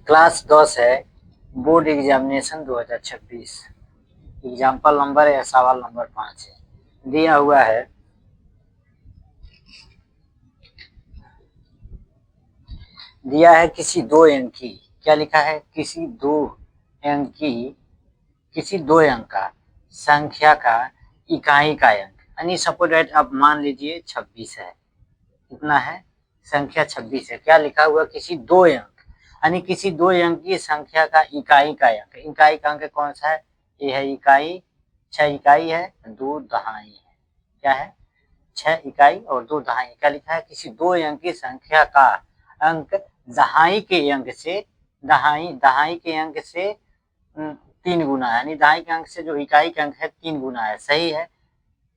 Class 10 है, board examination 2026। Example number है, सवाल नंबर 5 है। दिया हुआ है किसी दो अंक की, क्या लिखा है, किसी दो अंक का संख्या का इकाई का अंक, यानी सपोज दैट आप मान लीजिए 26 है। कितना है, संख्या 26 है। क्या लिखा हुआ, किसी दो अंक, यानी किसी दो अंक की संख्या का इकाई का अंक। इकाई का अंक कौन सा है, ये है इकाई, 6 इकाई है, 2 दहाई है। क्या है, 6 इकाई और 2 दहाई। क्या लिखा है, किसी दो अंक की संख्या का अंक दहाई के अंक से दहाई के अंक से 3 गुना है, यानी दहाई के अंक से जो इकाई का अंक है 3 गुना है। सही है,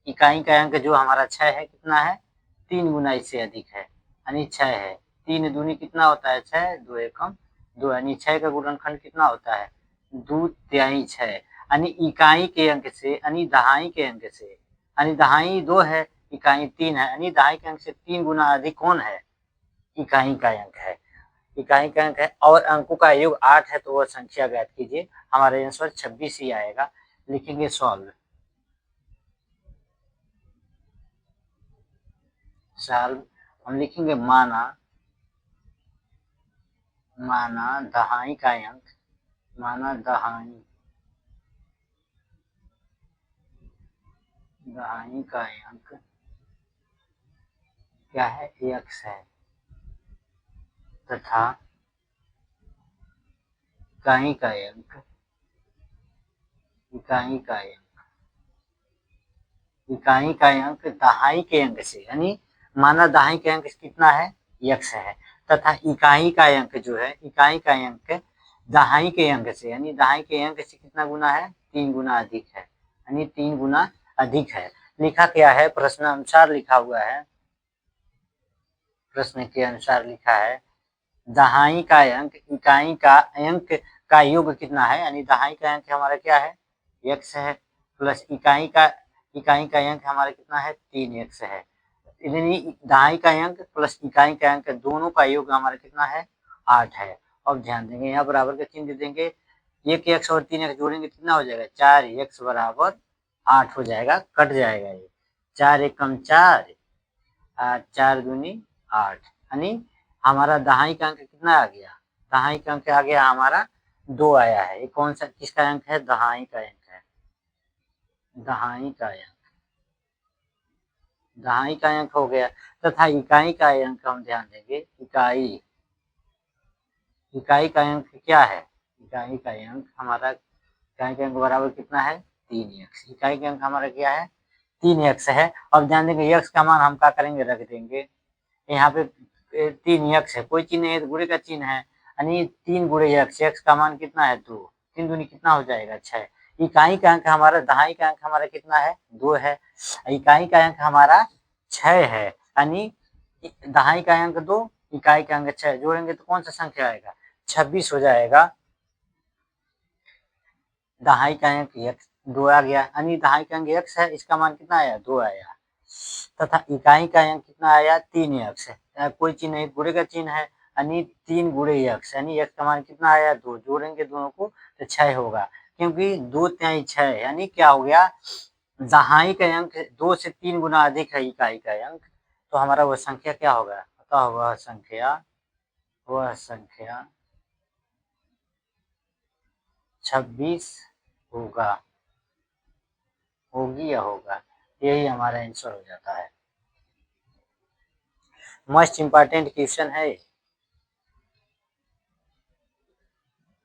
इकाई का अंक जो हमारा 6 है, कितना है, 3 गुना इससे अधिक है, यानी 6 है। 3 दूनी कितना होता है, 6, 2 एकम 2, यानी 6 का गुणनखंड कितना होता है, 2 तिहाई 6, यानी इकाई के अंक से, यानी दहाई के अंक से, यानी दहाई 2 है, इकाई 3 है, यानी दहाई के अंक से 3 गुना अधिक कौन है, इकाई का अंक है। इकाई का अंक है और अंकों का योग 8 है, तो वह संख्या ज्ञात कीजिए। हमारा आंसर 26 ही आएगा। लिखेंगे सॉल्व हम लिखेंगे माना दहाई का अंक, दहाई का अंक क्या है, x है, तथा इकाई का अंक दहाई के अंक से, यानी माना दहाई के अंक कितना है, x है, तथा इकाई का अंक जो है, इकाई का अंक दहाई के अंक से, यानी दहाई के अंक से कितना गुना है, 3 गुना अधिक है, यानी 3 गुना अधिक है। लिखा क्या है, प्रश्न अनुसार लिखा हुआ है, प्रश्न के अनुसार लिखा है दहाई का अंक इकाई का अंक का योग कितना है, यानी दहाई का अंक हमारा क्या है, x है, प्लस इकाई का अंक हमारा कितना है, 3x है, यानी दहाई का अंक प्लस इकाई का अंक दोनों का योग हमारा कितना है, 8 है। अब ध्यान देंगे, यहाँ बराबर का चिन्ह देंगे, 1x और 3x जोड़ेंगे कितना हो जाएगा, 4x बराबर 8 हो जाएगा, कट जाएगा ये, 4 एकम 4, 4 दूनी 8, यानी हमारा दहाई का अंक कितना आ गया, दहाई का अंक आ गया हमारा 2 आया है। ये कौन सा किसका अंक है, दहाई का अंक है, दहाई का अंक हो गया। तथा इकाई का अंक हम ध्यान देंगे, इकाई का अंक क्या है, इकाई का अंक हमारा, इकाई का अंक बराबर कितना है, 3x। इकाई का अंक हमारा क्या है, 3x है। अब ध्यान देंगे x का मान हम क्या करेंगे, रख देंगे। यहाँ पे 3x है, कोई चिन्ह नहीं है तो गुणे का चिन्ह है, यानी 3 गुणे x का मान कितना है, 2, 3 दूनी कितना हो जाएगा, 6। इकाई का अंक हमारा, दहाई का अंक हमारा कितना है, 2 है, इकाई का अंक हमारा 6 है, यानी दहाई का अंक 2, इकाई का अंक 6, जोड़ेंगे तो कौन सा संख्या आएगा, 26 हो जाएगा। दहाई का अंक x 2 आ गया, यानी दहाई का अंक x है, इसका मान कितना आया, 2 आया, तथा इकाई का अंक कितना आया, 3x है, कोई चिन्ह नहीं, गुणे का चिन्ह है, यानी 3 गुणे x, यानी x का मान कितना आया, 2, जोड़ेंगे दोनों को तो 6 होगा, क्योंकि 2 तिहाई 6, यानी क्या हो गया, दहाई का अंक 2 से 3 गुना अधिक है इकाई का अंक, तो हमारा वह संख्या क्या होगा, अतः वह संख्या 26 होगा, होगी या होगा, यही हमारा आंसर हो जाता है। मोस्ट इम्पॉर्टेंट क्वेश्चन है।